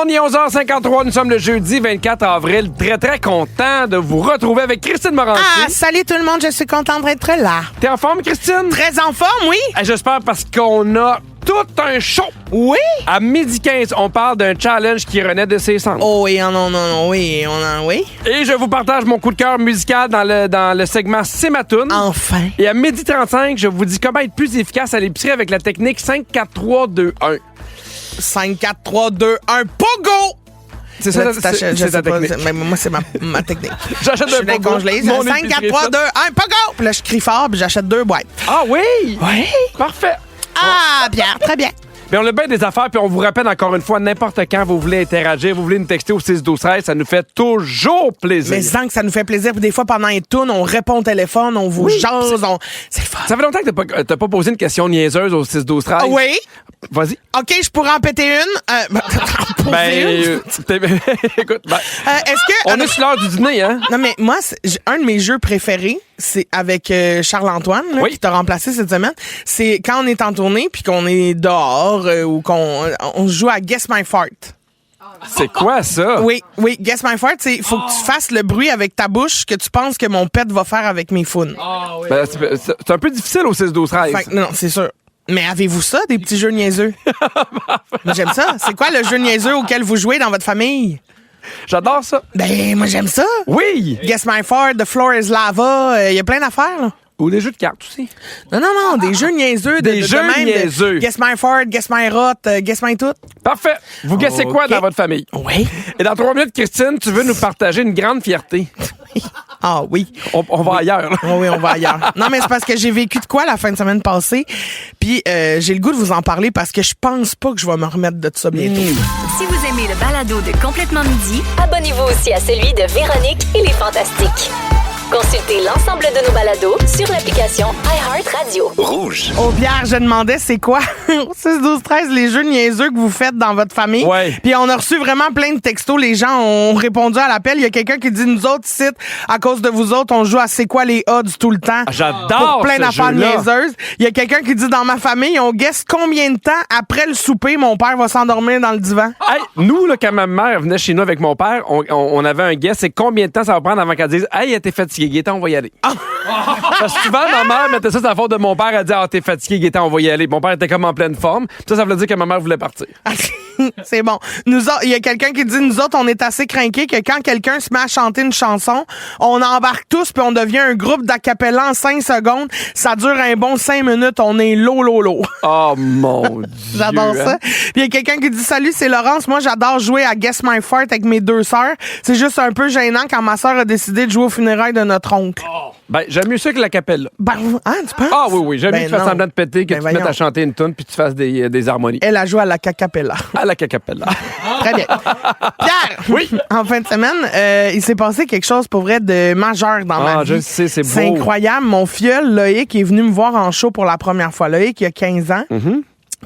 monde, il est 11h53. Nous sommes le jeudi 24 avril. Très, très content de vous retrouver avec Christine Morancy. Ah, salut tout le monde, je suis contente d'être là. T'es en forme, Christine? Très en forme, oui. J'espère parce qu'on a tout un show. Oui. À 12h15, on parle d'un challenge qui renaît de ses cendres. Oh oui, non, oui, oui. Et je vous partage mon coup de cœur musical dans le segment C'est ma toune. Enfin. Et à 12h35, je vous dis comment être plus efficace à l'épicerie avec la technique 5-4-3-2-1. 5, 4, 3, 2, 1, pogo! C'est ça, c'est ta technique. Mais moi, c'est ma technique. J'achète Je suis un dans le pogo. congelé. Mon 5, 4, 3, 2, 1, pogo! Puis là, je crie fort, puis j'achète 2 boîtes. Ah oui? Oui. Parfait. Ah, bien, très bien. Puis on a bien des affaires, puis on vous rappelle encore une fois, n'importe quand vous voulez interagir, vous voulez nous texter au 6-12-13, ça nous fait toujours plaisir. Mais sans que ça nous fait plaisir. Puis des fois, pendant les tunes, on répond au téléphone, on vous jase, c'est le fun. Ça fait longtemps que t'as pas posé une question niaiseuse au 6-12-13. Ah oui? Vas-y. OK, je pourrais en péter une. Écoute, est-ce que... on est sur l'heure du dîner, hein? Non, mais moi, un de mes jeux préférés, c'est avec Charles-Antoine, là, qui t'a remplacé cette semaine. C'est quand on est en tournée puis qu'on est dehors ou qu'on joue à Guess My Fart. C'est quoi ça? Oui, Guess My Fart, c'est faut que tu fasses le bruit avec ta bouche que tu penses que mon pet va faire avec mes founes. C'est un peu difficile au 6-12-13. Fait que, non, c'est sûr. Mais avez-vous ça, des petits jeux niaiseux? Moi, j'aime ça. C'est quoi le jeu niaiseux auquel vous jouez dans votre famille? J'adore ça. Ben, moi, j'aime ça. Oui! Guess My Fart, The Floor is Lava, il y a plein d'affaires, là. Ou des jeux de cartes aussi. Non, des jeux niaiseux. Des jeux niaiseux. Guess My Fart, Guess My Rot, Guess My Tout. Parfait. Vous guessez quoi dans votre famille? Oui. Et dans 3 minutes, Christine, tu veux nous partager une grande fierté. Ah oui. On va ailleurs, là. Oui, on va ailleurs. Non, mais c'est parce que j'ai vécu de quoi la fin de semaine passée. Puis j'ai le goût de vous en parler parce que je pense pas que je vais me remettre de ça bientôt. Si vous aimez le balado de Complètement Midi, abonnez-vous aussi à celui de Véronique et les Fantastiques. Consultez l'ensemble de nos balados sur l'application iHeartRadio. Rouge. Au Pierre, je demandais c'est quoi 6-12-13 les jeux niaiseux que vous faites dans votre famille. Ouais. Puis on a reçu vraiment plein de textos. Les gens ont répondu à l'appel. Il y a quelqu'un qui dit nous autres ici, à cause de vous autres, on joue à c'est quoi les odds tout le temps. J'adore pour plein ce d'affaires jeu-là. niaiseuses. Il y a quelqu'un qui dit dans ma famille, on guesse combien de temps après le souper mon père va s'endormir dans le divan. Hey, nous, là, quand ma mère venait chez nous avec mon père, on avait un guess. C'est combien de temps ça va prendre avant qu'elle dise « Hey, t'es fatigué, Gaëtan, on va y aller. » Parce que souvent, ma mère mettait ça sur la faute de mon père. Elle dit « Ah, t'es fatigué, Gaëtan, on va y aller. » Mon père était comme en pleine forme. Ça voulait dire que ma mère voulait partir. C'est bon. Il y a quelqu'un qui dit nous autres, on est assez crinqués que quand quelqu'un se met à chanter une chanson, on embarque tous puis on devient un groupe d'acapella en 5 secondes. Ça dure un bon 5 minutes. On est low. Oh mon Dieu. J'adore ça. Puis il y a quelqu'un qui dit salut, c'est Laurence. Moi, j'adore jouer à Guess My Fart avec mes 2 sœurs. C'est juste un peu gênant quand ma sœur a décidé de jouer aux funérailles de notre oncle. Ben, j'aime mieux ça que la capella. Ben, hein, tu penses? Ah oui, j'aime mieux que tu fasses non. semblant de péter que tu te mettes à chanter une tune puis tu fasses des harmonies. Elle a joué à la cacapella. À la cacapella. Très bien. Pierre! Oui? En fin de semaine, il s'est passé quelque chose pour vrai de majeur dans ma vie. Je sais, c'est beau. C'est incroyable. Mon filleul, Loïc, est venu me voir en show pour la première fois. Loïc, il a 15 ans.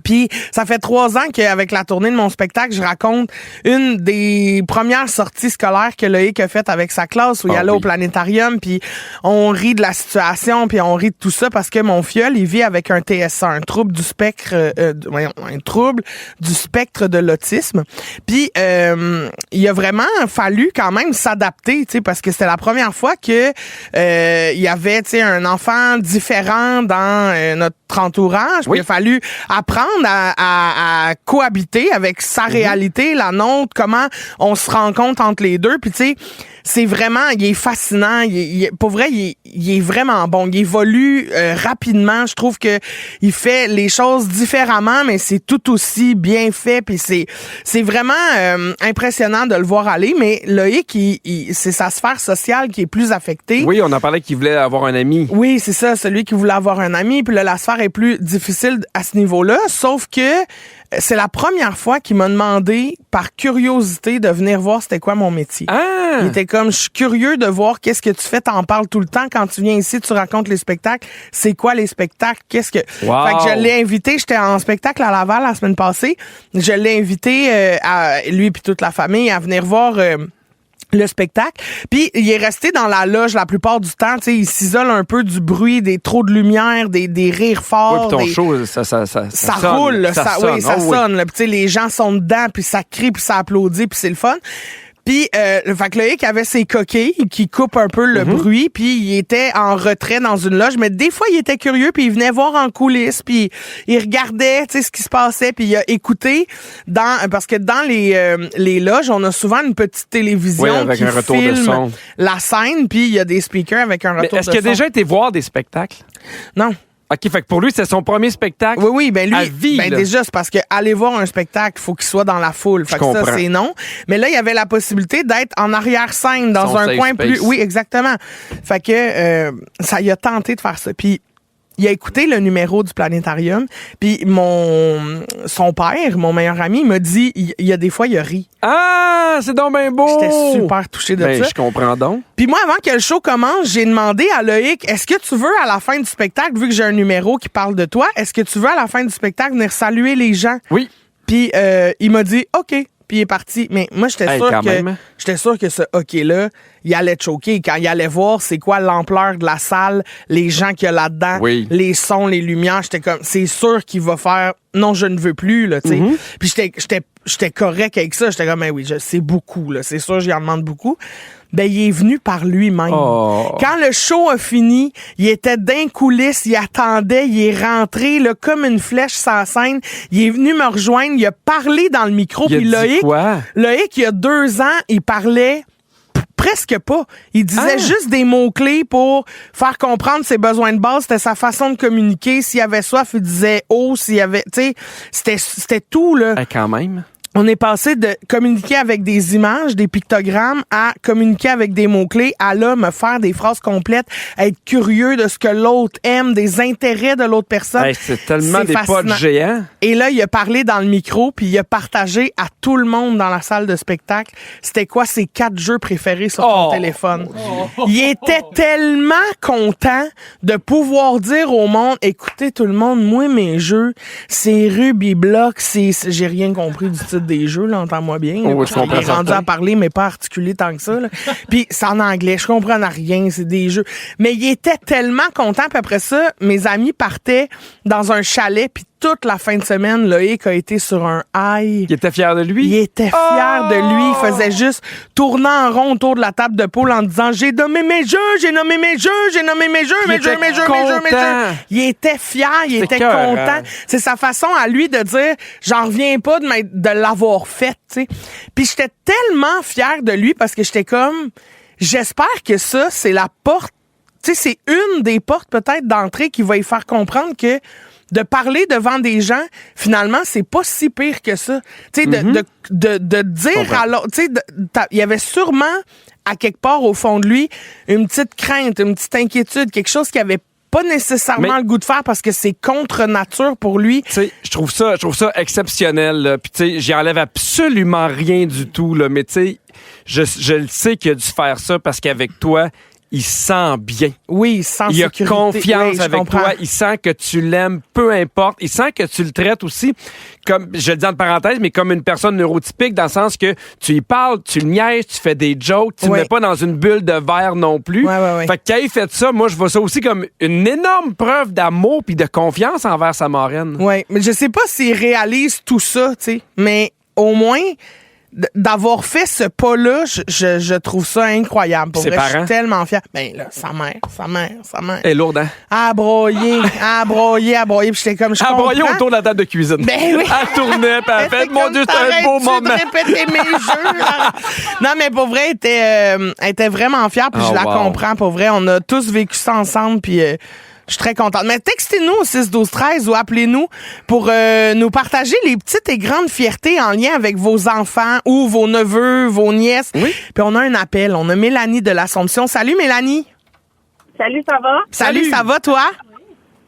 Puis ça fait 3 ans qu'avec la tournée de mon spectacle, je raconte une des premières sorties scolaires que Loïc a faites avec sa classe où il allait au planétarium, puis on rit de la situation, puis on rit de tout ça parce que mon filleul, il vit avec un TSA, un trouble du spectre de l'autisme. Puis il a vraiment fallu quand même s'adapter, tu sais, parce que c'était la première fois que il y avait, tu sais, un enfant différent dans notre entourage. Puis il a fallu apprendre à cohabiter avec sa réalité, la nôtre, comment on se rencontre entre les deux. Puis tu sais, c'est vraiment, il est fascinant. Pour vrai, il est vraiment bon. Il évolue rapidement. Je trouve que il fait les choses différemment, mais c'est tout aussi bien fait. Puis c'est vraiment impressionnant de le voir aller. Mais Loïc, c'est sa sphère sociale qui est plus affectée. Oui, on en parlait qu'il voulait avoir un ami. Oui, c'est ça, celui qui voulait avoir un ami. Puis là, la sphère est plus difficile à ce niveau-là. Sauf que c'est la première fois qu'il m'a demandé, par curiosité, de venir voir c'était quoi mon métier. Ah! Il était comme, je suis curieux de voir qu'est-ce que tu fais, t'en parles tout le temps. Quand tu viens ici, tu racontes les spectacles. C'est quoi les spectacles? Qu'est-ce que... Wow. Fait que je l'ai invité, j'étais en spectacle à Laval la semaine passée. Je l'ai invité, à lui puis toute la famille, à venir voir... le spectacle. Puis il est resté dans la loge la plupart du temps. Tu sais, il s'isole un peu du bruit, des trop de lumière, des rires forts. Oui, puis ton show, ça ça sonne, roule, ça sonne. oui, ça Oh, sonne. Puis tu sais, les gens sont dedans, puis ça crie, puis ça applaudit, puis c'est le fun. Puis fait que Loïc avait ses coquilles qui coupent un peu le bruit, puis il était en retrait dans une loge, mais des fois il était curieux, puis il venait voir en coulisses, puis il regardait, tu sais, ce qui se passait, puis il a écouté parce que dans les loges, on a souvent une petite télévision avec qui un retour de filme son. la scène, puis il y a des speakers avec un Mais retour de est-ce son. qu'il a déjà été voir des spectacles? Non. OK, fait que pour lui, c'est son premier spectacle. Oui, ben lui, à vie, ben là. déjà, c'est parce que aller voir un spectacle, faut qu'il soit dans la foule. Fait que ça, comprends. c'est non. Mais là, il y avait la possibilité d'être en arrière-scène, dans Son un safe coin space. plus... Oui, exactement. Fait que ça y a tenté de faire ça. Puis il a écouté le numéro du planétarium, puis son père, mon meilleur ami, il m'a dit, il y a des fois, il a ri. Ah, c'est donc bien beau! J'étais super touchée de Ben, ça. je comprends donc. Puis moi, avant que le show commence, j'ai demandé à Loïc, est-ce que tu veux, à la fin du spectacle, vu que j'ai un numéro qui parle de toi, est-ce que tu veux, à la fin du spectacle, venir saluer les gens? Oui. Puis il m'a dit, OK. Puis il est parti. Mais moi, j'étais Hey, sûr quand que même. j'étais sûr que ce OK-là, il allait te choquer. Quand il allait voir c'est quoi l'ampleur de la salle, les gens qu'il y a là-dedans, Oui. les sons, les lumières, j'étais comme, c'est sûr qu'il va faire non, je ne veux plus, là, tu sais. Puis j'étais correct avec ça. J'étais comme, ben oui, c'est beaucoup, là. C'est sûr, j'y en demande beaucoup. Ben, il est venu par lui-même. Oh. Quand le show a fini, il était d'un coulisses, il attendait, il est rentré, là, comme une flèche sans scène. Il est venu me rejoindre, il a parlé dans le micro. Il a Puis dit Loïc, quoi? Loïc, il y a 2 ans, il parlait presque pas. Il disait juste des mots-clés pour faire comprendre ses besoins de base. C'était sa façon de communiquer. S'il avait soif, il disait « oh ». S'il y avait, tu sais, c'était tout, là. Quand même. On est passé de communiquer avec des images, des pictogrammes, à communiquer avec des mots-clés, à là, me faire des phrases complètes, à être curieux de ce que l'autre aime, des intérêts de l'autre personne. Hey, c'est tellement C'est des fascinant. potes géants. Et là, il a parlé dans le micro, puis il a partagé à tout le monde dans la salle de spectacle c'était quoi ses 4 jeux préférés sur son téléphone. Il était tellement content de pouvoir dire au monde, écoutez tout le monde, moi mes jeux, c'est Ruby Block, j'ai rien compris du titre des jeux, là, entends-moi bien. Oh, Là, je comprends il est rendu certain. à parler, mais pas articulé tant que ça. Là. Puis c'est en anglais, je comprenais rien, c'est des jeux. Mais il était tellement content, puis après ça, mes amis partaient dans un chalet, puis toute la fin de semaine, Loïc a été sur un high. Il était fier de lui. Il était fier de lui. Il faisait juste tourner en rond autour de la table de poule en disant « J'ai nommé mes jeux, j'ai nommé mes jeux, j'ai nommé mes jeux, mes jeux, mes jeux, mes jeux, mes jeux. » Il était fier, il était écœurant. content. C'est sa façon à lui de dire « J'en reviens pas de l'avoir fait. » Puis j'étais tellement fier de lui parce que j'étais comme « J'espère que ça, c'est la porte. » Tu sais, c'est une des portes peut-être d'entrée qui va lui faire comprendre que de parler devant des gens, finalement, c'est pas si pire que ça. Tu sais, de dire à l'autre, tu sais, il y avait sûrement, à quelque part au fond de lui, une petite crainte, une petite inquiétude, quelque chose qu'il avait pas nécessairement le goût de faire parce que c'est contre nature pour lui. Tu sais, je trouve ça exceptionnel, là. Puis tu sais, j'y enlève absolument rien du tout, là. Mais tu sais, je le sais qu'il a dû faire ça parce qu'avec toi, il sent bien. Oui, il sent Il a sécurité. confiance Oui, je avec comprends. toi. Il sent que tu l'aimes, peu importe. Il sent que tu le traites aussi comme, je le dis en parenthèse, mais comme une personne neurotypique dans le sens que tu y parles, tu le niaises, tu fais des jokes, tu Oui. le mets pas dans une bulle de verre non plus. Ouais. Fait que quand il fait ça, moi, je vois ça aussi comme une énorme preuve d'amour puis de confiance envers sa marraine. Oui, mais je sais pas s'il réalise tout ça, tu sais, mais au moins d'avoir fait ce pas-là, je trouve ça incroyable. Pour Ses vrai, je parents? suis tellement fière. Ben là, sa mère. Elle est lourde, hein? À broyer, puis j'étais comme, je Elle comprends. broyait autour de la table de cuisine. Ben oui. Elle tournait, puis elle fait, Fait mon comme, Dieu, c'est un beau t'arrêtes-tu moment. de répéter mes jeux, là? Non, mais pour vrai, elle était vraiment fière, puis Oh, je la wow. comprends. Pour vrai, on a tous vécu ça ensemble, puis je suis très contente. Mais textez-nous au 6-12-13 ou appelez-nous pour nous partager les petites et grandes fiertés en lien avec vos enfants ou vos neveux, vos nièces. Oui. Puis on a un appel. On a Mélanie de l'Assomption. Salut, Mélanie. Salut, ça va? Salut, ça va, toi?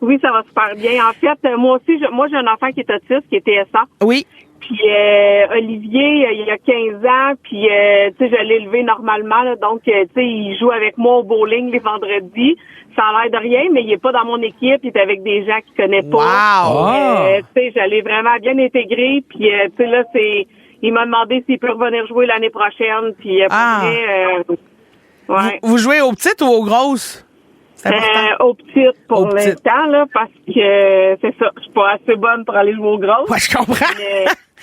Oui, ça va super bien. En fait, moi aussi, j'ai un enfant qui est autiste, qui est TSA. Oui. Puis Olivier, il a 15 ans, puis tu sais, je l'ai élevé normalement, là, donc tu sais, il joue avec moi au bowling les vendredis. Ça a l'air de rien, mais il est pas dans mon équipe, il est avec des gens qu'il connaît pas. Wow! Tu sais, je l'ai vraiment bien intégré, puis tu sais là, il m'a demandé s'il peut revenir jouer l'année prochaine. Puis ouais. Vous jouez aux petites ou aux grosses? C'est important. Aux petites pour Aux petites. l'instant, là, parce que c'est ça, je suis pas assez bonne pour aller jouer aux grosses. Ouais, je comprends.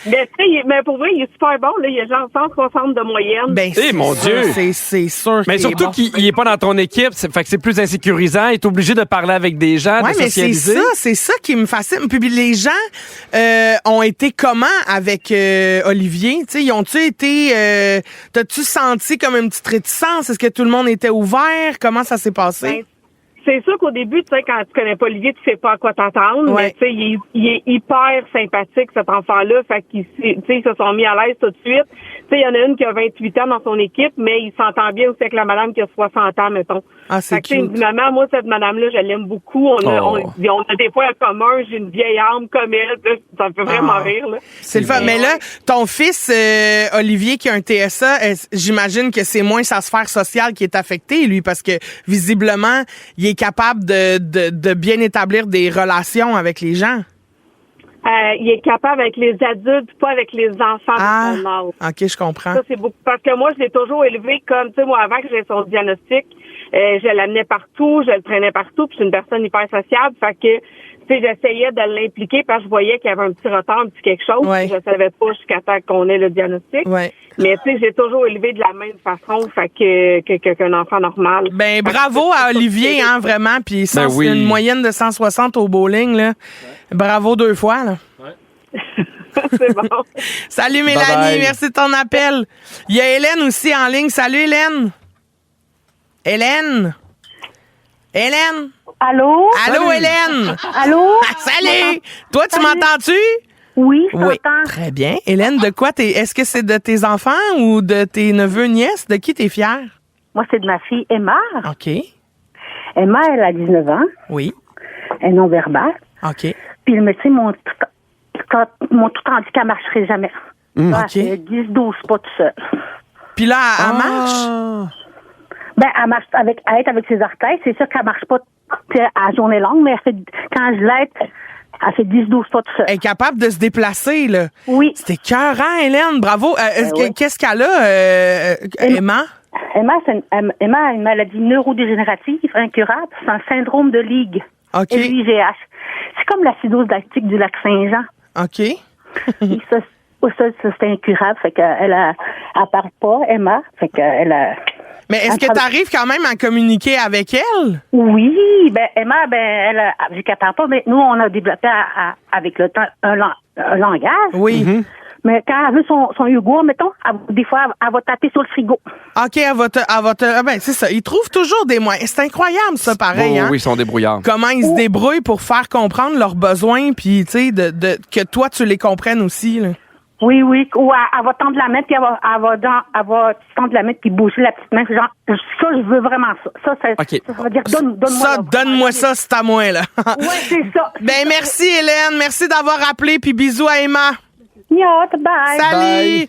Mais tu sais, mais pour vrai, il est super bon, là. Il a genre 160 de moyenne. Ben, mon Dieu! C'est sûr. Mais qu'il est surtout bon. qu'il est pas dans ton équipe, fait que c'est plus insécurisant. Il est obligé de parler avec des gens, Ouais, de mais c'est socialiser. c'est ça qui me fascine. Puis les gens ont été comment avec Olivier? Tu sais, ils ont-tu été... t'as-tu senti comme une petite réticence? Est-ce que tout le monde était ouvert? Comment ça s'est passé? Ben, c'est sûr qu'au début, tu sais, quand tu connais pas Olivier, tu sais pas à quoi t'attendre. Ouais. Mais tu sais, il est hyper sympathique, cet enfant-là. Fait qu'ils, tu sais, ils se sont mis à l'aise tout de suite. Tu sais, il y en a une qui a 28 ans dans son équipe, mais il s'entend bien aussi avec la madame qui a 60 ans, mettons. Ah, c'est Fait que, tu sais, il cute. me dit, maman, moi, cette madame-là, je l'aime beaucoup. On a des points en commun. J'ai une vieille âme comme elle. Puis là, ça me fait vraiment rire, là. C'est le fun. Mais là, ton fils, Olivier, qui a un TSA, j'imagine que c'est moins sa sphère sociale qui est affectée, lui, parce que visiblement, il est capable de bien établir des relations avec les gens. Il est capable avec les adultes, pas avec les enfants de son âge. OK, je comprends. Ça, c'est beaucoup. Parce que moi, je l'ai toujours élevé comme, tu sais, moi, avant que j'ai son diagnostic, je l'amenais partout, je le traînais partout, puis je suis une personne hyper sociable. Fait que, tu sais, j'essayais de l'impliquer parce que je voyais qu'il y avait un petit retard, un petit quelque chose. Ouais. Je savais pas jusqu'à temps qu'on ait le diagnostic. Ouais. Mais, tu sais, j'ai toujours élevé de la même façon, fait qu'un enfant normal. Ben, bravo à Olivier, hein, vraiment. Puis oui. une moyenne de 160 au bowling, là. Bravo 2 fois, là. C'est bon. Salut Mélanie, Bye-bye. merci de ton appel. Il y a Hélène aussi en ligne. Salut Hélène. Hélène. Hélène. Allô? Allô Hélène. Allô? Salut. Toi, tu m'entends-tu? Oui, je Oui. t'entends. Très bien. Hélène, de quoi est-ce que c'est de tes enfants ou de tes neveux, nièces? De qui t'es fière? Moi, c'est de ma fille Emma. OK. Emma, elle a 19 ans. Oui. Elle est non-verbale. OK. Puis le médecin m'ont tout rendu qu'elle marcherait jamais. Là, OK. elle fait 10-12 pas tout seul. Puis là, elle marche? Ben, elle marche avec ses orteils. C'est sûr qu'elle marche pas à journée longue, mais quand je l'aide, elle fait 10-12 pas tout seul. Elle est capable de se déplacer, là. Oui. C'était écœurant, Hélène. Bravo. oui. Qu'est-ce qu'elle a, Emma? Emma a une maladie neurodégénérative incurable. C'est un syndrome de Ligue. OK. LIGH. C'est comme l'acidose lactique du lac Saint-Jean. OK. Et ça, c'est incurable. Fait qu'elle parle pas, Emma. Fait qu'elle a... Mais est-ce que tu arrives quand même à communiquer avec elle? Oui, Emma, vu qu'elle parle pas, mais nous, on a développé avec le temps un langage. Oui. Mais quand elle veut son yogourt, mettons, des fois, elle va taper sur le frigo. OK, elle va te ben, c'est ça. Ils trouvent toujours des moyens. C'est incroyable, ça, pareil, hein? Oui, ils sont débrouillards. Comment ils se débrouillent pour faire comprendre leurs besoins, puis, tu sais, que toi, tu les comprennes aussi, là. Oui. Ou elle va tendre la main, puis elle va tendre la main, puis bouger la petite main. Genre, ça, je veux vraiment ça. OK. Ça veut dire, donne-moi Ça, donne-moi ça, c'est à moi, là. Oui, c'est ça. Ben, merci, Hélène. Merci d'avoir appelé, puis bisous à Emma. Yeah, bye. Salut!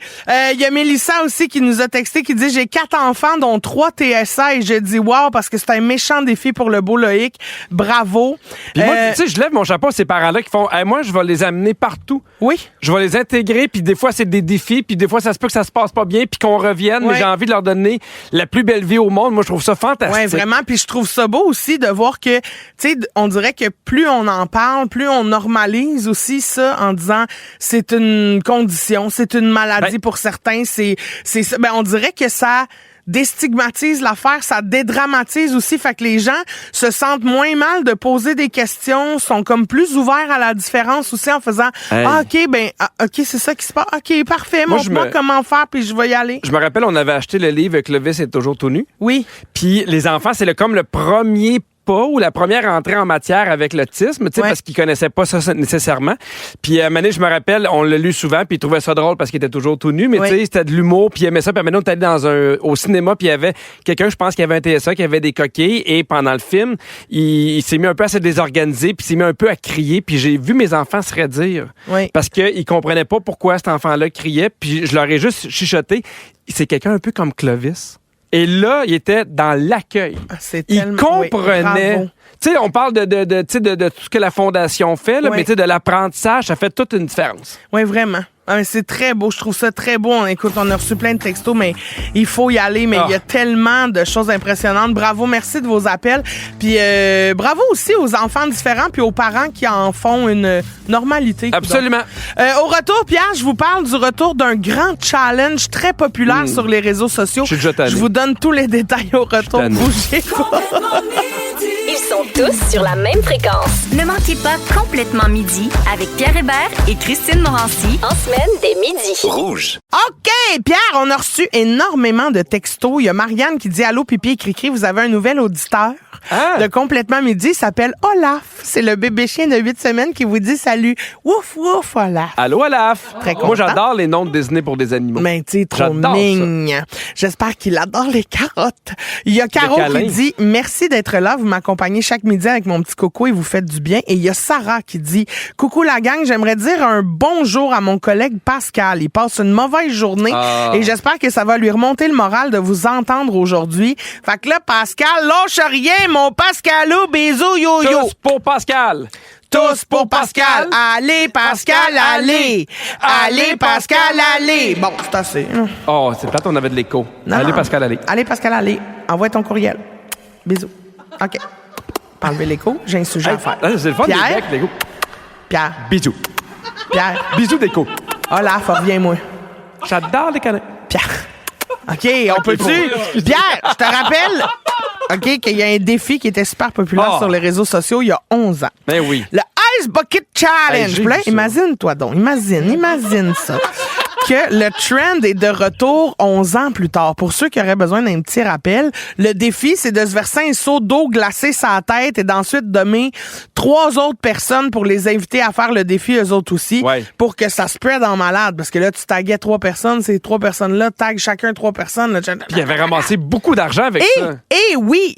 Il y a Mélissa aussi qui nous a texté, qui dit « J'ai 4 enfants, dont 3 TSA. » Et je dis « Wow, parce que c'est un méchant défi pour le beau Loïc. Bravo. » Puis moi, tu sais, je lève mon chapeau à ces parents-là qui font moi, je vais les amener partout. Oui. Je vais les intégrer, puis des fois, c'est des défis, puis des fois, ça se peut que ça se passe pas bien, puis qu'on revienne, mais Ouais. j'ai envie de leur donner la plus belle vie au monde. Moi, je trouve ça fantastique. Oui, vraiment. Puis je trouve ça beau aussi de voir que, tu sais, on dirait que plus on en parle, plus on normalise aussi ça en disant c'est une condition, c'est une maladie Ben- pour certains. C'est ça. Ben, on dirait que ça déstigmatise l'affaire, ça dédramatise aussi, fait que les gens se sentent moins mal de poser des questions, sont comme plus ouverts à la différence aussi en faisant OK, c'est ça qui se passe. OK, parfait, Moi, montre-moi comment faire puis je vais y aller. Je me rappelle, on avait acheté le livre Clovis est toujours tout nu. Oui. Puis les enfants, c'est comme le premier pas ou la première entrée en matière avec l'autisme, tu sais, Ouais. parce qu'ils connaissaient pas ça nécessairement. Puis à un moment donné, je me rappelle, on l'a lu souvent, puis ils trouvaient ça drôle parce qu'il était toujours tout nu, mais Ouais. tu sais, c'était de l'humour, puis ils aimaient ça. Puis maintenant, on était allé au cinéma, puis il y avait quelqu'un, je pense, qui avait un TSA, qui avait des coquilles, et pendant le film, il s'est mis un peu à se désorganiser, puis il s'est mis un peu à crier, puis j'ai vu mes enfants se raidir. Oui. Parce qu'ils comprenaient pas pourquoi cet enfant-là criait, puis je leur ai juste chuchoté, c'est quelqu'un un peu comme Clovis. Et là, il était dans l'accueil. Ah, c'est Il tellement- comprenait. oui, bravo. Tu sais, on parle de tout ce que la Fondation fait, là, Oui. mais tu sais, de l'apprentissage, ça fait toute une différence. Oui, vraiment. Ah, mais c'est très beau. Je trouve ça très beau. Écoute, on a reçu plein de textos, mais il faut y aller. Mais il y a tellement de choses impressionnantes. Bravo, merci de vos appels. Puis bravo aussi aux enfants différents puis aux parents qui en font une normalité. Absolument. Au retour, Pierre, je vous parle du retour d'un grand challenge très populaire sur les réseaux sociaux. Je suis déjà tanné. Je vous donne tous les détails au retour. Bougez pas. Ils sont tous sur la même fréquence. Ne manquez pas Complètement Midi avec Pierre Hébert et Christine Morancy en semaine dès midi. Rouge. OK, Pierre, on a reçu énormément de textos. Il y a Marianne qui dit « Allô, Pipi et Cricri, vous avez un nouvel auditeur de Complètement Midi. Il s'appelle Olaf. C'est le bébé chien de 8 semaines qui vous dit salut. Wouf, wouf, Olaf. » Allô, Olaf. Très content. Moi, j'adore les noms de Disney pour des animaux. Mais tu sais, trop J'adore mignon. J'espère qu'il adore les carottes. Il y a Caro câlins. qui dit « Merci d'être là. Vous m'accompagnez chaque midi avec mon petit coco et vous faites du bien. » Et il y a Sarah qui dit « Coucou la gang, j'aimerais dire un bonjour à mon collègue Pascal. Il passe une mauvaise journée et j'espère que ça va lui remonter le moral de vous entendre aujourd'hui. » Fait que là, Pascal, lâche rien, mon Pascalou, bisous, yo-yo. Tous pour Pascal. Tous pour Pascal. Allez, Pascal, allez. Allez, Pascal, allez. Bon, c'est assez. Oh, c'est plate, on avait de l'écho. Non, Allez, non. Pascal, allez. Allez, Pascal, allez. Envoie ton courriel. Bisous. OK. Pas enlever l'écho. J'ai un sujet à faire. C'est le fun, Pierre? les becs, l'écho. Pierre. Bisous. Pierre. Bisous d'écho. Olaf, reviens-moi. J'adore les câlins. Pierre. OK, on peut-tu? Pierre, je te rappelle, OK, qu'il y a un défi qui était super populaire sur les réseaux sociaux il y a 11 ans. Ben oui. Le Ice Bucket Challenge. Hey, j'ai Puis là, vu ça. imagine-toi donc. Imagine ça. Que le trend est de retour 11 ans plus tard. Pour ceux qui auraient besoin d'un petit rappel, le défi, c'est de se verser un seau d'eau glacée sur la tête et d'ensuite nommer 3 autres personnes pour les inviter à faire le défi, eux autres aussi, pour que ça spread en malade. Parce que là, tu taguais 3 personnes, ces 3 personnes-là taguent chacun 3 personnes. Là. Puis il avait ramassé beaucoup d'argent avec ça. Et oui,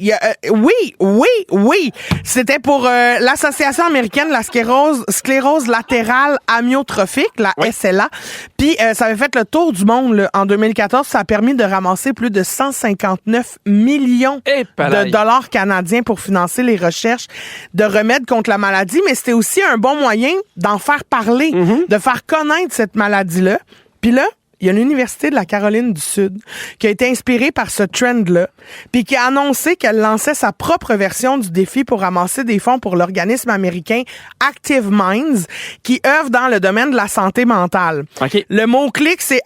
oui. C'était pour l'Association américaine de la sclérose latérale amyotrophique, la SLA. Puis ça avait fait le tour du monde là, en 2014. Ça a permis de ramasser plus de 159 millions de dollars canadiens pour financer les recherches de remèdes contre la maladie. Mais c'était aussi un bon moyen d'en faire parler, de faire connaître cette maladie-là. Puis là, il y a l'Université de la Caroline du Sud qui a été inspirée par ce trend-là, puis qui a annoncé qu'elle lançait sa propre version du défi pour ramasser des fonds pour l'organisme américain Active Minds, qui œuvre dans le domaine de la santé mentale. Okay. Le mot-clic, c'est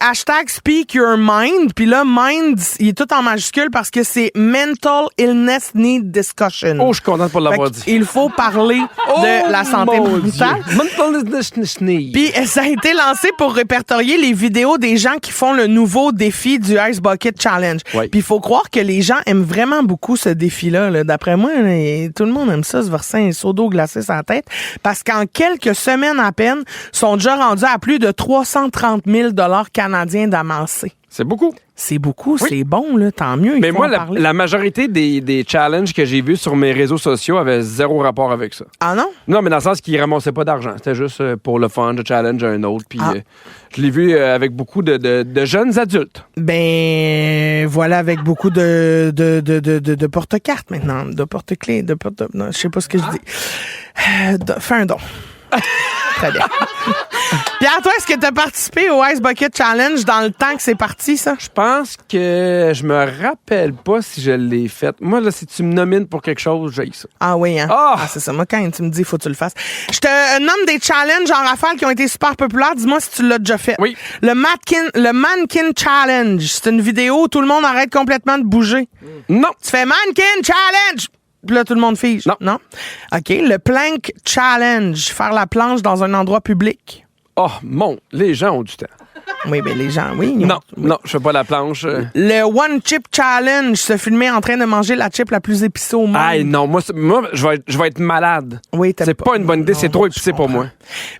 #Speak Your Mind, puis là, Mind, il est tout en majuscule parce que c'est Mental Illness Need Discussion. Oh, je suis content pour l'avoir dit. Il faut parler de la santé mentale. Puis Puis ça a été lancé pour répertorier les vidéos des gens qui font le nouveau défi du Ice Bucket Challenge. Ouais. Puis il faut croire que les gens aiment vraiment beaucoup ce défi-là. Là. D'après moi, tout le monde aime ça, se verser un seau d'eau glacée sur la tête, parce qu'en quelques semaines à peine, sont déjà rendus à plus de 330 000 $ canadiens d'amassés. c'est beaucoup. C'est beaucoup, c'est bon, là, tant mieux. Mais moi, la majorité des challenges que j'ai vus sur mes réseaux sociaux avaient zéro rapport avec ça. Ah non? Non, mais dans le sens qu'ils ramassaient pas d'argent. C'était juste pour le fun, de challenge à un autre. Puis je l'ai vu avec beaucoup de jeunes adultes. Ben, voilà, avec beaucoup de porte-cartes maintenant, de porte-clés, non, je sais pas ce que je dis. Fais un don. Très bien. Pierre, toi, est-ce que tu as participé au Ice Bucket Challenge dans le temps que c'est parti, ça? Je pense que je me rappelle pas si je l'ai fait. Moi, là, si tu me nomines pour quelque chose, j'ai ça. Ah oui, hein? Ah, c'est ça. Moi, quand tu me dis, faut que tu le fasses. Je te nomme des challenges en rafale qui ont été super populaires. Dis-moi si tu l'as déjà fait. Oui. Le Mannequin Challenge. C'est une vidéo où tout le monde arrête complètement de bouger. Non. Tu fais Mannequin Challenge! Puis là, tout le monde fige. Non. OK. Le Plank Challenge. Faire la planche dans un endroit public. Oh, les gens ont du temps. Oui, ben les gens, oui. Non, je fais pas la planche. Le One Chip Challenge, se filmer en train de manger la chip la plus épicée au monde. Ah non, moi je vais être malade. Oui, c'est pas une bonne idée, c'est trop épicé pour moi.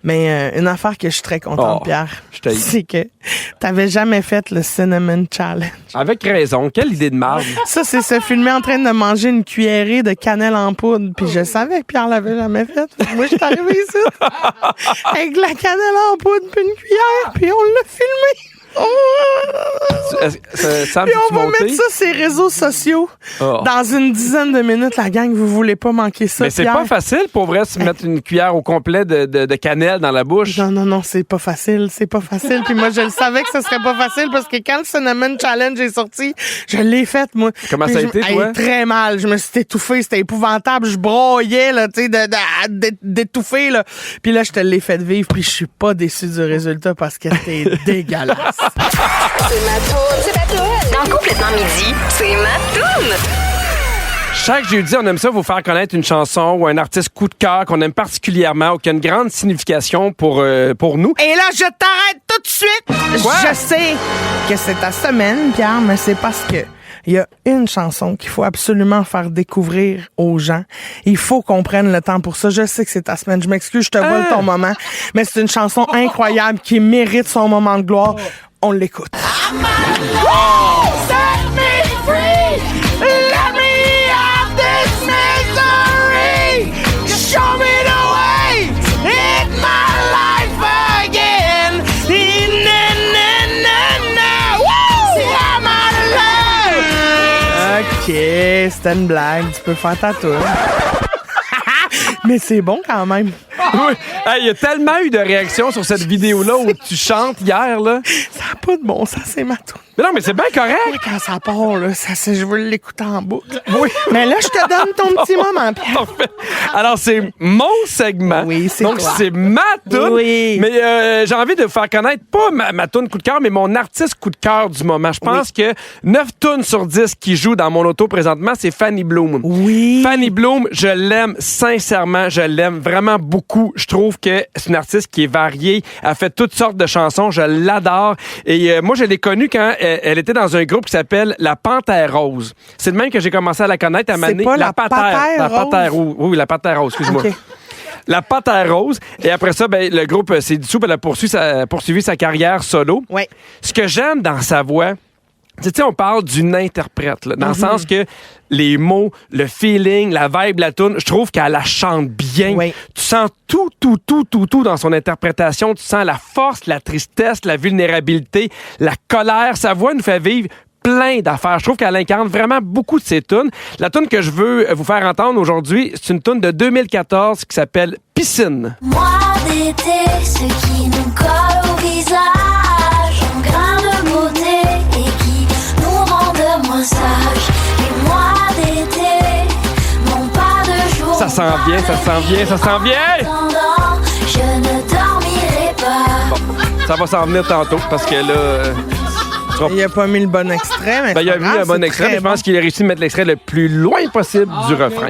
Mais une affaire que je suis très contente, Pierre, c'est que t'avais jamais fait le Cinnamon Challenge. Avec raison, quelle idée de marde. Ça, c'est se filmer en train de manger une cuillerée de cannelle en poudre. Puis je savais que Pierre l'avait jamais fait. Moi, je suis arrivée ici avec la cannelle en poudre puis une cuillère, puis on l'a filmé. Sam, Et peux-tu on va monter? mettre ça sur les réseaux sociaux. Oh. Dans une dizaine de minutes, la gang, vous voulez pas manquer ça, Mais c'est Pierre? pas facile, pour vrai, de se mettre une cuillère au complet de cannelle dans la bouche. Non, c'est pas facile. C'est pas facile. Puis moi, je le savais que ce serait pas facile parce que quand le Cinnamon Challenge est sorti, je l'ai fait, moi. Comment Puis ça a été, toi? Très mal. Je me suis étouffée. C'était épouvantable. Je broyais, là, tu sais, d'étouffer, là. Puis là, je te l'ai fait vivre. Puis je suis pas déçue du résultat parce que c'était dégueulasse. C'est ma toune, c'est ma toune. Dans Complètement Midi, c'est ma toune. Chaque jeudi, on aime ça vous faire connaître une chanson ou un artiste coup de cœur qu'on aime particulièrement ou qui a une grande signification pour nous. Et là, je t'arrête tout de suite. Quoi? Je sais que c'est ta semaine, Pierre, mais c'est parce que il y a une chanson qu'il faut absolument faire découvrir aux gens. Il faut qu'on prenne le temps pour ça. Je sais que c'est ta semaine. Je m'excuse, je te vole ton moment. Mais c'est une chanson incroyable qui mérite son moment de gloire. On l'écoute. OK, c'était une blague. Tu peux faire ta tour. Mais c'est bon quand même. Oui. Hey, il y a tellement eu de réactions sur cette vidéo-là où tu chantes hier, là. Ça n'a pas de bon sens, c'est ma tour. Mais non, mais c'est bien correct. Quand ça part, là, je veux l'écouter en boucle. Oui. Mais là, je te donne ton petit moment, Pierre. Parfait. Alors, c'est mon segment. Oui, c'est Donc, toi. c'est ma toune. Oui. Mais j'ai envie de vous faire connaître, pas ma toune coup de cœur, mais mon artiste coup de cœur du moment. Je pense que 9 tounes sur 10 qui jouent dans mon auto présentement, c'est Fanny Bloom. Oui. Fanny Bloom, je l'aime sincèrement. Je l'aime vraiment beaucoup. Je trouve que c'est une artiste qui est variée. Elle fait toutes sortes de chansons. Je l'adore. Et moi, je l'ai connue quand elle était dans un groupe qui s'appelle La Panthère Rose. C'est de même que j'ai commencé à la connaître à Mané. Pas la Panthère Rose? Panthère Rose. Oui, la Panthère Rose, excuse-moi. OK. La Panthère Rose. Et après ça, ben, le groupe s'est dissous, puis elle a poursuivi sa carrière solo. Ouais. Ce que j'aime dans sa voix, tu sais, on parle d'une interprète, là, dans le sens que les mots, le feeling, la vibe, la tune, je trouve qu'elle la chante bien. Oui. Tu sens tout dans son interprétation. Tu sens la force, la tristesse, la vulnérabilité, la colère. Sa voix nous fait vivre plein d'affaires. Je trouve qu'elle incarne vraiment beaucoup de ses tunes. La tune que je veux vous faire entendre aujourd'hui, c'est une tune de 2014 qui s'appelle Piscine. Moi d'été, ce qui nous colle au visage, un grain de beauté et qui nous rendent moins sages. Et moi d'été, mon pas de jour. Ça s'en vient, ça s'en vient, ça s'en vient! Attendant, je ne dormirai pas. Ça va s'en venir tantôt parce que là... Il a pas mis le bon extrait, mais Ben, il a c'est mis pas un grave, bon c'est extrait, très mais je pense bon. qu'il a réussi de mettre l'extrait le plus loin possible du refrain.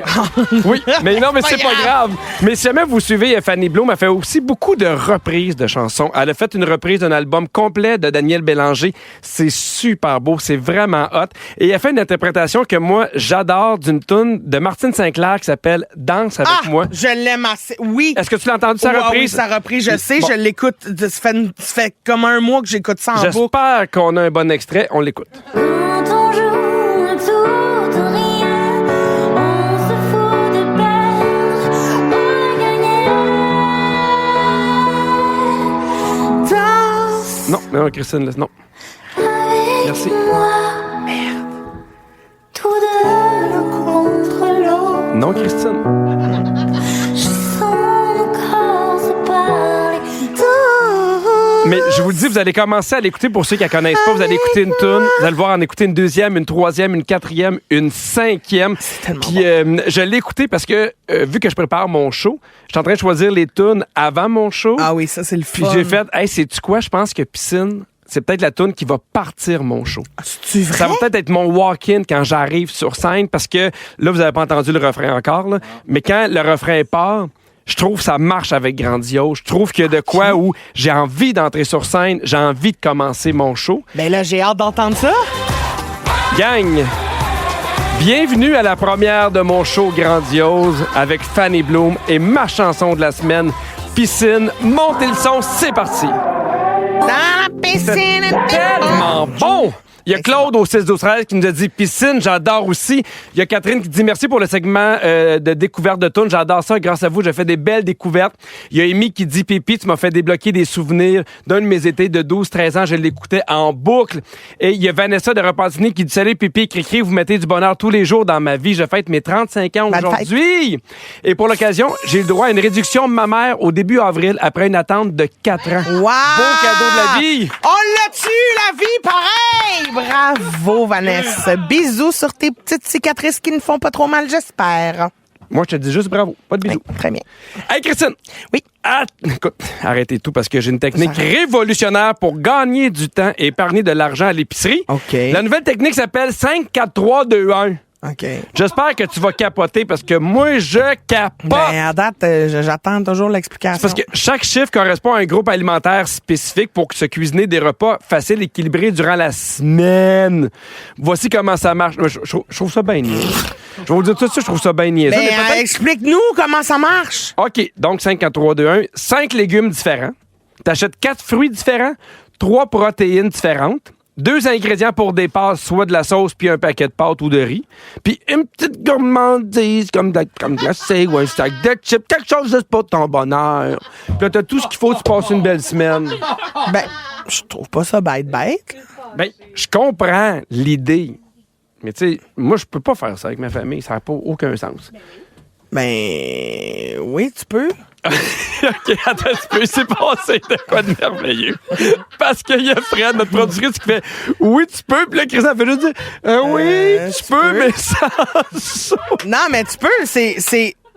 Oui, mais non, mais c'est pas grave. Mais si jamais vous suivez Fanny Bloom, elle fait aussi beaucoup de reprises de chansons. Elle a fait une reprise d'un album complet de Daniel Bélanger. C'est super beau, c'est vraiment hot. Et elle fait une interprétation que moi, j'adore d'une tune de Martine Sinclair qui s'appelle Danse avec moi. Je l'aime assez. Oui. Est-ce que tu l'as entendu, sa Ouais, reprise? Oui, sa reprise, je sais, Bon. je l'écoute. Ça fait comme un mois que j'écoute ça en boucle. J'espère qu'on a un bon extrait. On l'écoute. Quand on joue tout ou rien, on se fout de perdre ou de gagner. Danse Non, Christine, non. avec Merci. moi. Merde. Tous deux l'un contre l'autre. Non, Christine. Je sens nos corps se parler. Mais je vous le dis, vous allez commencer à l'écouter pour ceux qui la connaissent pas. Vous allez écouter une tune, vous allez le voir en écouter une deuxième, une troisième, une quatrième, une cinquième. tellement Puis je l'ai écouté parce que vu que je prépare mon show, je suis en train de choisir les tunes avant mon show. Ah oui, ça, c'est le Puis fun. j'ai fait, hey, sais-tu quoi? Je pense que Piscine, c'est peut-être la tune qui va partir mon show. C'est-tu vrai? Ça va peut-être être mon walk-in quand j'arrive sur scène parce que là, vous n'avez pas entendu le refrain encore, là, mais quand le refrain part, je trouve que ça marche avec Grandiose. Je trouve qu'il y a de quoi où j'ai envie d'entrer sur scène, j'ai envie de commencer mon show. Ben là, j'ai hâte d'entendre ça. Gang, bienvenue à la première de mon show Grandiose avec Fanny Bloom et ma chanson de la semaine, Piscine. Montez le son, c'est parti! Dans la piscine. Tellement bon! Il y a Claude au 6-12-13 qui nous a dit piscine, j'adore aussi. Il y a Catherine qui dit merci pour le segment de découverte de tunes. J'adore ça. Grâce à vous, j'ai fait des belles découvertes. Il y a Amy qui dit pipi, tu m'as fait débloquer des souvenirs d'un de mes étés de 12-13 ans. Je l'écoutais en boucle. Et il y a Vanessa de Repentigny qui dit salut pipi, cri-cri, vous mettez du bonheur tous les jours dans ma vie. Je fête mes 35 ans aujourd'hui. Et pour l'occasion, j'ai le droit à une réduction de ma mère au début avril après une attente de 4 ans. Wow! Beau cadeau de la vie. On l'a tué, la vie, pareil! Bravo, Vanessa. Bisous sur tes petites cicatrices qui ne font pas trop mal, j'espère. Moi, je te dis juste bravo. Pas de bisous. Oui, très bien. Hey, Christine! Oui. Écoute, arrêtez tout parce que j'ai une technique révolutionnaire pour gagner du temps et épargner de l'argent à l'épicerie. OK. La nouvelle technique s'appelle 5-4-3-2-1. OK. J'espère que tu vas capoter parce que moi, je capote. Ben, à date, j'attends toujours l'explication. Parce que chaque chiffre correspond à un groupe alimentaire spécifique pour se cuisiner des repas faciles et équilibrés durant la semaine. Voici comment ça marche. Je trouve ça bien niaiseux. Je vais vous dire tout ça, je trouve ça bien niaiseux. Ben, mais peut-être- explique-nous comment ça marche. OK, donc 5, 4, 3, 2, 1. 5 légumes différents. T'achètes 4 fruits différents, 3 protéines différentes, 2 ingrédients pour des pâtes, soit de la sauce puis un paquet de pâtes ou de riz, puis une petite gourmandise comme glacé ou un sac de chips, quelque chose juste pour ton bonheur. Puis là, t'as tout ce qu'il faut, tu passes une belle semaine. Ben, je trouve pas ça bête. Ben, je comprends l'idée. Mais tu sais, moi, je peux pas faire ça avec ma famille. Ça n'a pas aucun sens. Ben, oui, tu peux. OK, attends un peu, c'est passé de quoi de merveilleux. Parce qu'il y a Fred, notre productrice, qui fait « Oui, tu peux », puis là, Christian fait juste dire « Oui, tu peux, mais sans ça. » Non, mais tu peux,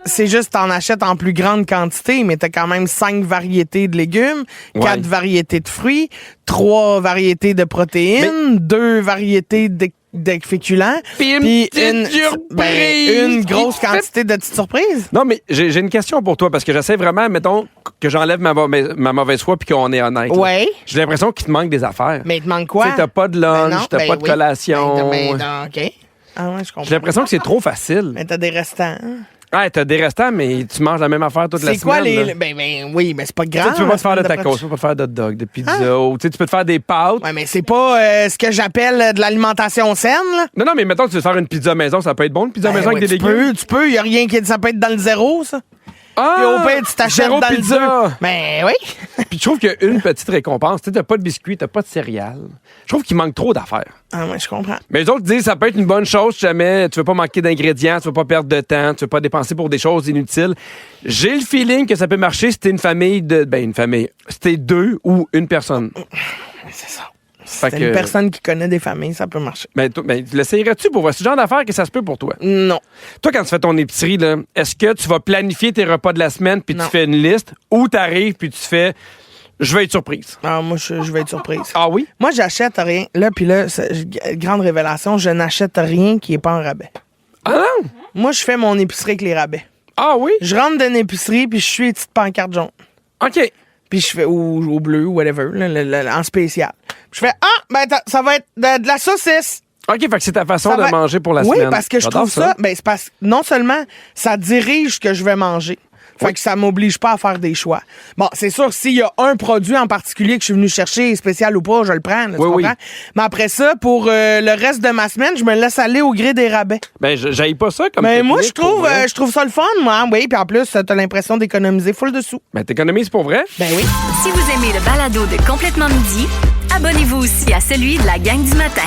c'est juste t'en achètes en plus grande quantité, mais t'as quand même 5 variétés de légumes, 4 variétés de fruits, 3 variétés de protéines, 2 variétés de féculents, Puis une petite surprise une qui grosse te fait- quantité de petites surprises. Non, mais j'ai une question pour toi, parce que j'essaie vraiment, mettons, que j'enlève ma mauvaise foi puis qu'on est honnête. là. Ouais. J'ai l'impression qu'il te manque des affaires. Mais il te manque quoi? Tu sais, t'as pas de Ben lunch, non, t'as ben pas de oui. collation. Ben, OK. Ah ouais, je comprends. J'ai l'impression que c'est trop facile. Mais t'as des restants. Ah, t'as des restants, mais tu manges la même affaire toute la C'est quoi semaine. les... là. Ben oui, mais c'est pas Tu sais, grave. tu peux pas te faire de la semaine tacos, tu peux pas te faire de hot dog, de pizza, ou tu sais, tu peux te faire des pâtes. Ouais, mais c'est pas ce que j'appelle de l'alimentation saine, là. Non, mais mettons que tu veux faire une pizza maison, ça peut être bon, une pizza Ben maison ouais, avec des tu légumes. peux. Y a rien qui... Ça peut être dans le zéro, ça. Ah! Puis au pire, tu t'achètes zéro dans pizza. le 2. Ben oui. Puis je trouve qu'il y a une petite récompense. Tu sais, t'as pas de biscuits, t'as pas de céréales. Je trouve qu'il manque trop d'affaires. Ah ouais, je comprends. Mais les autres disent ça peut être une bonne chose si jamais tu veux pas manquer d'ingrédients, tu veux pas perdre de temps, tu veux pas dépenser pour des choses inutiles. J'ai le feeling que ça peut marcher si t'es une famille de... Ben, une famille. Si t'es 2 ou une personne. C'est ça. Fait C'est que- une personne qui connaît des familles, ça peut marcher. Ben, l'essayerais-tu pour voir ce genre d'affaires que ça se peut pour toi? Non. Toi, quand tu fais ton épicerie, là, est-ce que tu vas planifier tes repas de la semaine puis tu Non. fais une liste ou t'arrives puis tu fais je vais être surprise? Ah, moi, je vais être surprise. Ah oui? Moi, j'achète rien. Là, puis là, grande révélation, je n'achète rien qui est pas en rabais. Ah non? Moi, je fais mon épicerie avec les rabais. Ah oui? Je rentre dans une épicerie, puis je suis les petites pancartes jaunes. OK. Puis je fais, ou au bleu, ou whatever, là, en spécial. Puis je fais, ça va être de la saucisse. OK, fait que c'est ta façon Ça de va- manger pour la oui, semaine. parce que je J'adore trouve ça, ben, c'est parce que non seulement ça dirige ce que je vais manger, fait que ça m'oblige pas à faire des choix. Bon, c'est sûr, s'il y a un produit en particulier que je suis venu chercher, spécial ou pas, je le prends, là, tu Oui, oui. comprends? Mais après ça, pour le reste de ma semaine, je me laisse aller au gré des rabais. Ben, j'haïs pas ça comme Mais moi, technique, pour vrai. je trouve ça le fun, moi. Oui, puis en plus, t'as l'impression d'économiser full dessous. Ben, t'économises pour vrai? Ben oui. Si vous aimez le balado de Complètement Midi, abonnez-vous aussi à celui de la gang du matin.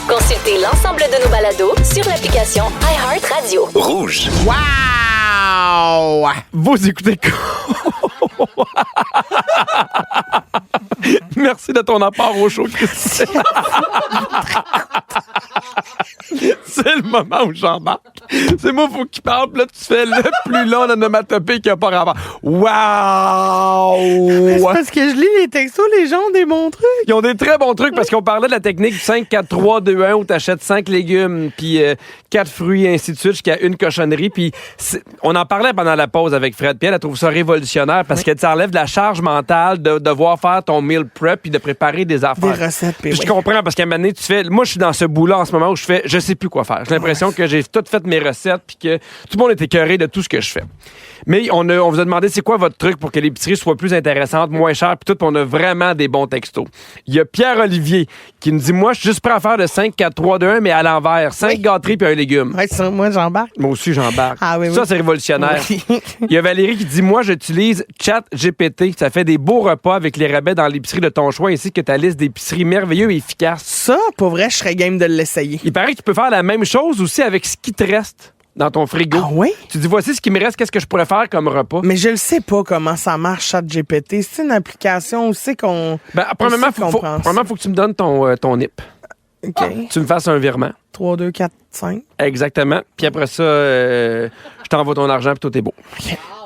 Consultez l'ensemble de nos balados sur l'application iHeartRadio. Rouge. Wow! Vous écoutez Merci de ton apport au show, Christian. C'est le moment où j'embarque. C'est moi, faut qu'il parle, puis là, tu fais le plus long d'onomatopée qu'il n'y a pas rapport. C'est Wow! parce que je lis les textos, les gens ont des bons trucs. Ils ont des très bons trucs parce qu'on parlait de la technique du 5, 4, 3, 2, 1 où tu achètes 5 légumes puis 4 fruits et ainsi de suite jusqu'à une cochonnerie. Puis on en parlait pendant la pause avec Fred. Puis elle trouve ça révolutionnaire parce que ça enlève de la charge mentale de devoir faire ton meal prep puis de préparer des affaires. Des recettes, puis Puis oui. je comprends parce qu'à un moment donné, tu fais... Moi, je suis dans ce bout-là en ce moment où je je sais plus quoi faire. J'ai l'impression que j'ai tout fait mes recettes puis que tout le monde est écœuré de tout ce que je fais. Mais on vous a demandé c'est quoi votre truc pour que l'épicerie soit plus intéressante, moins chère, puis tout, puis on a vraiment des bons textos. Il y a Pierre-Olivier qui nous dit moi, je suis juste prêt à faire de 5, 4, 3, 2, 1, mais à l'envers. 5 gâteries puis un légume. Ouais, ça, moi, j'embarque. Moi aussi, j'embarque. Ah, oui, Ça, oui. c'est révolutionnaire. Oui. Il y a Valérie qui dit moi, j'utilise ChatGPT. Ça fait des beaux repas avec les rabais dans l'épicerie de ton choix ainsi que ta liste d'épicerie merveilleux et efficace. Ça, pour vrai, je serais game de l'essayer. Il paraît que tu peux faire la même chose aussi avec ce qui te reste dans ton frigo. Ah oui? Tu dis, voici ce qui me reste, qu'est-ce que je pourrais faire comme repas? Mais je le sais pas comment ça marche, ChatGPT. C'est une application aussi qu'on. Ben, premièrement, qu'on prend ça. faut que tu me donnes ton NIP. OK. Tu me fasses un virement. 3, 2, 4, 5. Exactement. Puis après ça, je t'envoie ton argent puis tout est beau.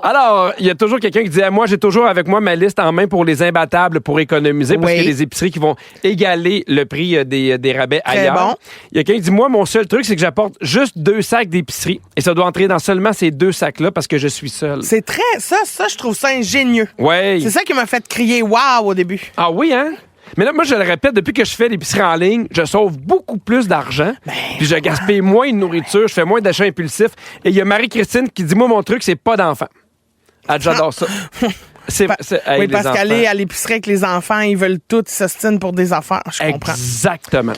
Alors, il y a toujours quelqu'un qui dit moi, j'ai toujours avec moi ma liste en main pour les imbattables pour économiser parce Oui. qu'il y a des épiceries qui vont égaler le prix des rabais Très ailleurs. bon. Il y a quelqu'un qui dit moi, mon seul truc, c'est que j'apporte juste 2 sacs d'épicerie et ça doit entrer dans seulement ces 2 sacs-là parce que je suis seul. C'est très. Ça, je trouve ça ingénieux. Ouais. C'est ça qui m'a fait crier waouh au début. Ah oui, hein? Mais là, moi, je le répète, depuis que je fais l'épicerie en ligne, je sauve beaucoup plus d'argent. Puis je gaspille moins de nourriture, je fais moins d'achats impulsifs. Et il y a Marie-Christine qui dit, moi, mon truc, c'est pas d'enfants. Ah, j'adore ça. Hey, Oui, les parce enfants. qu'aller à l'épicerie avec les enfants, ils veulent tout, ils s'ostinent pour des affaires. Je comprends. Exactement.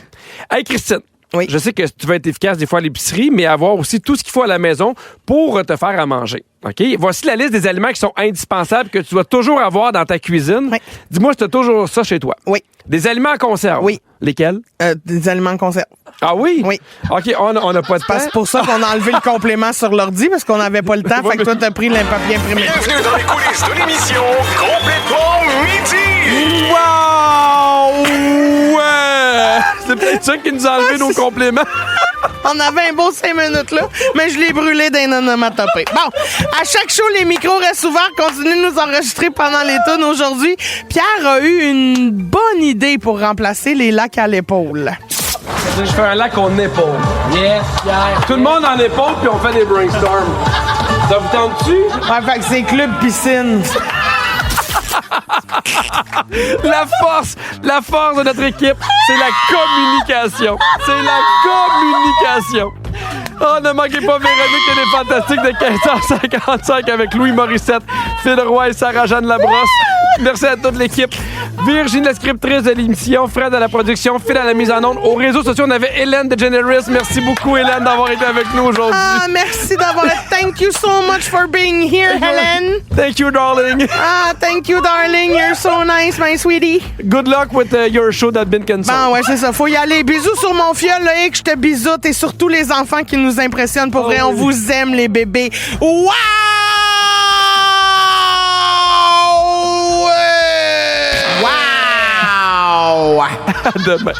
Hey, Christine. Oui. Je sais que tu vas être efficace des fois à l'épicerie, mais avoir aussi tout ce qu'il faut à la maison pour te faire à manger. OK? Voici la liste des aliments qui sont indispensables que tu dois toujours avoir dans ta cuisine. Oui. Dis-moi si tu as toujours ça chez toi. Oui. Des aliments en conserve. Oui. Lesquels? Des aliments de conserve. Ah oui? Oui. OK, on n'a pas de temps. C'est pour ça qu'on a enlevé le complément sur l'ordi, parce qu'on n'avait pas le temps. Fait que toi, t'as pris papier imprimé. Bienvenue dans les coulisses de l'émission Complètement Midi. Wow! Ouais! C'est peut-être ça qui nous a enlevé nos compléments. On avait un beau 5 minutes, là, mais je l'ai brûlé d'un onomatopée. Bon, à chaque show, les micros restent ouverts. Continuez de nous enregistrer pendant les tunes. Aujourd'hui, Pierre a eu une bonne idée pour remplacer les lacs à l'épaule. Je fais un lac en épaule. Yes, Pierre. Tout le monde en épaule, puis on fait des brainstorms. Ça vous tente-tu? Ouais, fait que c'est club piscine. La force de notre équipe, c'est la communication. C'est la communication. Oh, ne manquez pas Véronique et les Fantastiques de 15h55 avec Louis Morissette, Phil Roy et Sarah-Jeanne Labrosse. Merci à toute l'équipe. Virginie, la scriptrice de l'émission, Fred à la production, Phil à la mise en onde. Aux réseaux sociaux, on avait Hélène DeGeneres. Merci beaucoup, Hélène, d'avoir été avec nous aujourd'hui. Ah, merci d'avoir été. Thank you so much for being here, Helen. Thank you, darling. Ah, thank you, darling. You're so nice, my sweetie. Good luck with your show that's been canceled. Bon, ouais, c'est ça. Faut y aller. Bisous sur mon fiole, Loïc. Je te bisoute. Et surtout les enfants qui nous impressionnent. Pour vrai, on vous aime, les bébés. Wow! Wow! À demain.